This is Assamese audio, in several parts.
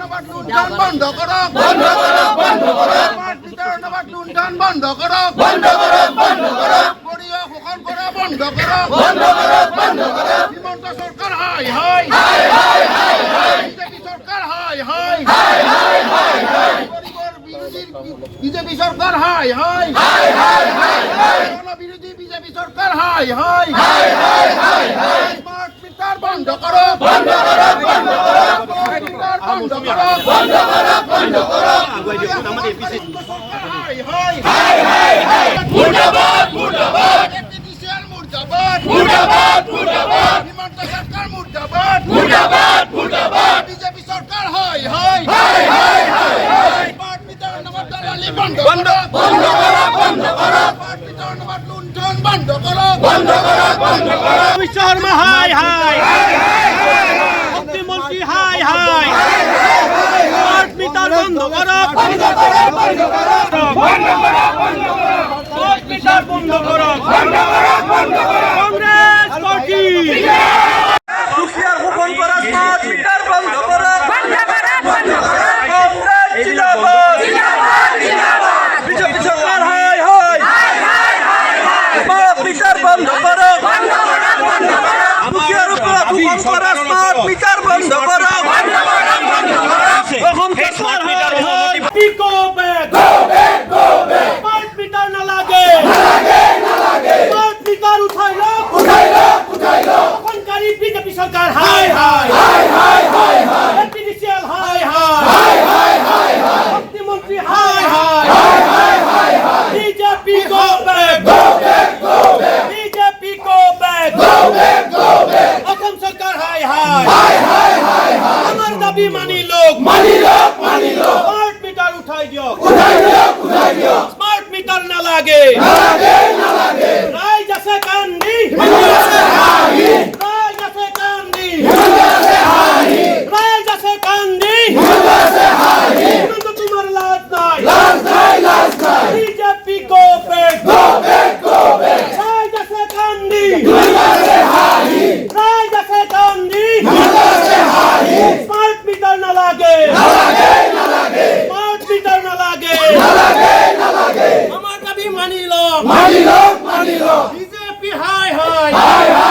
বন্ধ কৰো বন্ধ কৰো গড়িয়া শোষণ কৰা বন্ধ করো হিমন্ত সরকার হাই হাই বিজেপি সরকার হাই হাই বিজেপি সরকার হাই হাই বিরোধী বিজেপি সরকার হাই হাই স্মার্ট মিটার বন্ধ করো বন্ধ করো হাই হাই মুর্দাবাদ মুর্দাবাদ মুর্দাবাদ হিমন্ত সরকার মুর্দাবাদ বিজেপি সরকার হাই হাই স্মার্ট মিটার নম্বর দালালি বন্ধ করো স্মার্ট মিটার নম্বর লুণ্ঠন বন্ধ করো অমিত শর্মা হাই হাই মুখ্যমন্ত্রী হাই হাই স্মার্ট মিটার বন্ধ করো স্মার্ট মিটার বন্ধ করো কংগ্রেস পার্টি দুখিয়ার শোষণ করা স্মার্ট মিটার বন্ধ করো কংগ্রেস জিন্দাবাদ বিজেপি সরকার হাই হাই স্মার্ট মিটার বন্ধ করো দুখিয়ার উপর শোষণ করা স্মার্ট মিটার বন্ধ করো অসম সরকার হাই হাই গো ব্যাক স্মার্ট মিটার না লাগে স্মার্ট মিটার উঠাই লো শোষণকারী বিজেপি সরকার হাই হাই এপিডিসিএল হাই হাই মুখ্যমন্ত্রী হাই হাই BJP go back BJP go back Assam সরকার হাই হাই আমার দাবি মানি লোক স্মার্ট মিটার উঠাই দিয়ক স্মার্ট মিটার না লাগে রাইজ আছে কান্দি রাইজ আছে কান্দি রাইজ আছে কান্দি কিন্তু তোমার লাজ নাই বিজেপি গো ব্যাক রাইজ আছে কান্দি রাইজ আছে কান্দি স্মার্ট মিটার না লাগে স্মার্ট মিটার না লাগে আমার দাবি মানি লো বিজেপি হাই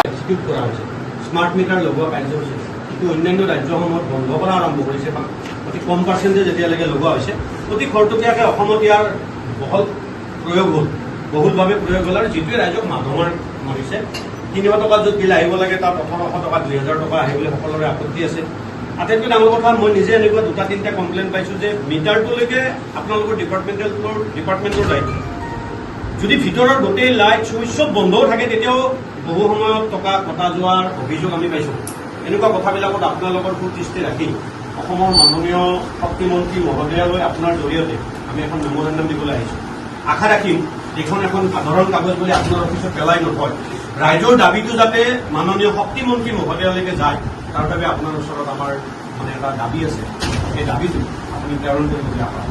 এক্সিকিউট কৰা হৈছে স্মাৰ্ট মিটাৰ লগোৱা কাৰ্যসূচী কিন্তু অন্যান্য ৰাজ্যসমূহত বন্ধ কৰা আৰম্ভ কৰিছে অতি কম পাৰ্চেণ্টেজ এতিয়ালৈকে লগোৱা হৈছে অতি খৰতকীয়াকৈ অসমত ইয়াৰ বহুলভাৱে প্ৰয়োগ হ'ল আৰু যিটোৱে ৰাইজক মাধমাৰ মাৰিছে 300 টকা য'ত বিল আহিব লাগে তাত 1800 টকা 2000 টকা আহিবলৈ সকলোৰে আপত্তি আছে আটাইতকৈ ডাঙৰ কথা মই নিজে এনেকুৱা 2-3টা কমপ্লেইন পাইছোঁ যে মিটাৰটোলৈকে আপোনালোকৰ ডিপাৰ্টমেণ্টৰ দায়িত্ব যদি ভিতৰৰ গোটেই লাইট চুইচ চব বন্ধও থাকে তেতিয়াও বহু সময়ত টকা কটা যোৱাৰ অভিযোগ আমি পাইছোঁ এনেকুৱা কথাবিলাকত আপোনালোকৰ সুদৃষ্টি ৰাখি অসমৰ মাননীয় শক্তিমন্ত্ৰী মহোদয়ালৈ আপোনাৰ জৰিয়তে আমি এখন মেমৰেণ্ডাম দিবলৈ আহিছোঁ আশা ৰাখিম এইখন এখন সাধাৰণ কাগজ বুলি আপোনাৰ অফিচত পেলাই নথয় ৰাইজৰ দাবীটো যাতে মাননীয় শক্তিমন্ত্ৰী মহোদয়ালৈকে যায় তাৰ বাবে আপোনাৰ ওচৰত আমাৰ মানে এটা দাবী আছে সেই দাবীটো আপুনি প্ৰেৰণ কৰিবলৈ আশা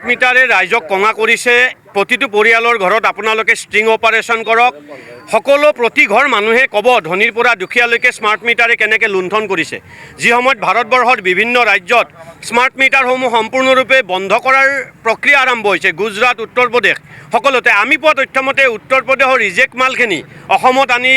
মিটাৰে ৰাইজক কঙা কৰিছে প্ৰতিটো পৰিয়ালৰ ঘৰত আপোনালোকে ষ্ট্ৰিং অপাৰেশ্যন কৰক সকলো প্ৰতি ঘৰ মানুহে ক'ব ধনীৰ পৰা দুখীয়ালৈকে স্মাৰ্ট মিটাৰে কেনেকৈ লুণ্ঠন কৰিছে যি সময়ত ভাৰতবৰ্ষৰ বিভিন্ন ৰাজ্যত স্মাৰ্ট মিটাৰসমূহ সম্পূৰ্ণৰূপে বন্ধ কৰাৰ প্ৰক্ৰিয়া আৰম্ভ হৈছে গুজৰাট উত্তৰ প্ৰদেশ সকলোতে আমি পোৱা তথ্যমতে উত্তৰ প্ৰদেশৰ ৰিজেক্ট মালখিনি অসমত আনি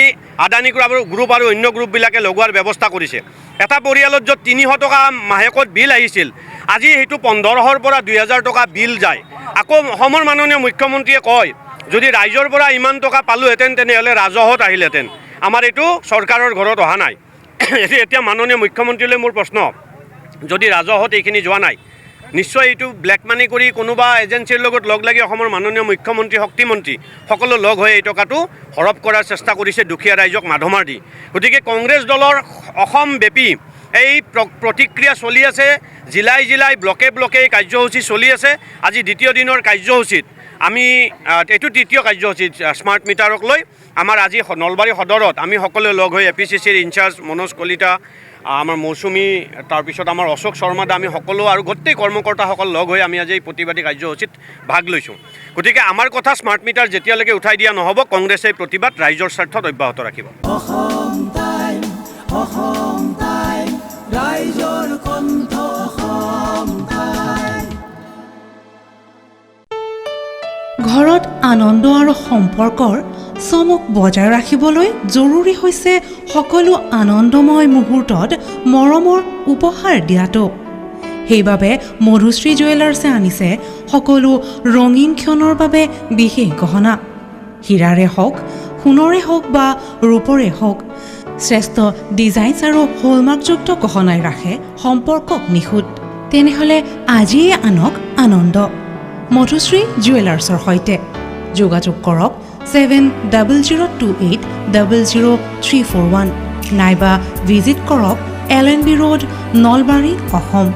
আদানী গ্ৰুপ আৰু অন্য গ্ৰুপবিলাকে লগোৱাৰ ব্যৱস্থা কৰিছে এটা পৰিয়ালত য'ত 300 টকা মাহেকত বিল আহিছিল আজি সেইটো 1500ৰ পৰা 2000 টকা বিল যায় আকৌ অসমৰ মাননীয় মুখ্যমন্ত্ৰীয়ে কয় যদি ৰাইজৰ পৰা ইমান টকা পালোহেঁতেন তেনেহ'লে ৰাজহত আহিলেহেঁতেন আমাৰ এইটো চৰকাৰৰ ঘৰত অহা নাই এতিয়া মাননীয় মুখ্যমন্ত্ৰীলৈ মোৰ প্ৰশ্ন যদি ৰাজহত এইখিনি যোৱা নাই নিশ্চয় এইটো ব্লেক মানি কৰি কোনোবা এজেঞ্চিৰ লগত লগ লাগি অসমৰ মাননীয় মুখ্যমন্ত্ৰী শক্তিমন্ত্ৰী সকলো লগ হৈ এই টকাটো হৰপ কৰাৰ চেষ্টা কৰিছে দুখীয়া ৰাইজক মাধমাৰ দি গতিকে কংগ্ৰেছ দলৰ অসমব্যাপী এই প্ৰতিক্ৰিয়া চলি আছে জিলাই জিলাই ব্লকে ব্লকে কাৰ্যসূচী চলি আছে আজি দ্বিতীয় দিনৰ কাৰ্যসূচীত আমি এইটো তৃতীয় কাৰ্যসূচীত স্মাৰ্ট মিটাৰক লৈ আমাৰ আজি নলবাৰী সদৰত আমি সকলোৱে লগ হৈ APCCৰ ইনচাৰ্জ মনোজ কলিতা আমাৰ মৌচুমী তাৰপিছত আমাৰ অশোক শৰ্মা দা আমি সকলো আৰু গোটেই কৰ্মকৰ্তাসকল লগ হৈ আমি আজি এই প্ৰতিবাদী কাৰ্যসূচীত ভাগ লৈছোঁ গতিকে আমাৰ কথা স্মাৰ্ট মিটাৰ যেতিয়ালৈকে উঠাই দিয়া নহ'ব কংগ্ৰেছে এই প্ৰতিবাদ ৰাইজৰ স্বাৰ্থত অব্যাহত ৰাখিব ৰাইজৰ কণ্ঠ ঘৰত আনন্দ আৰু সম্পৰ্কৰ চমক বজাই ৰাখিবলৈ জৰুৰী হৈছে সকলো আনন্দময় মুহূৰ্তত মৰমৰ উপহাৰ দিয়াটো সেইবাবে মধুশ্ৰী জুৱেলাৰ্ছে আনিছে সকলো ৰঙীন ক্ষণৰ বাবে বিশেষ গহনা হীৰাৰে হওক সোণৰে হওক বা ৰূপৰে হওক শ্ৰেষ্ঠ ডিজাইনছ আৰু হলমাৰ্কযুক্ত গহনাই ৰাখে সম্পৰ্কক নিখুঁত তেনেহ'লে আজিয়ে আনক আনন্দ মধুশ্ৰী জুৱেলাৰ্ছৰ সৈতে যোগাযোগ কৰক 7002800341 নাইবা ভিজিট কৰক LNB ৰোড নলবাৰী অসম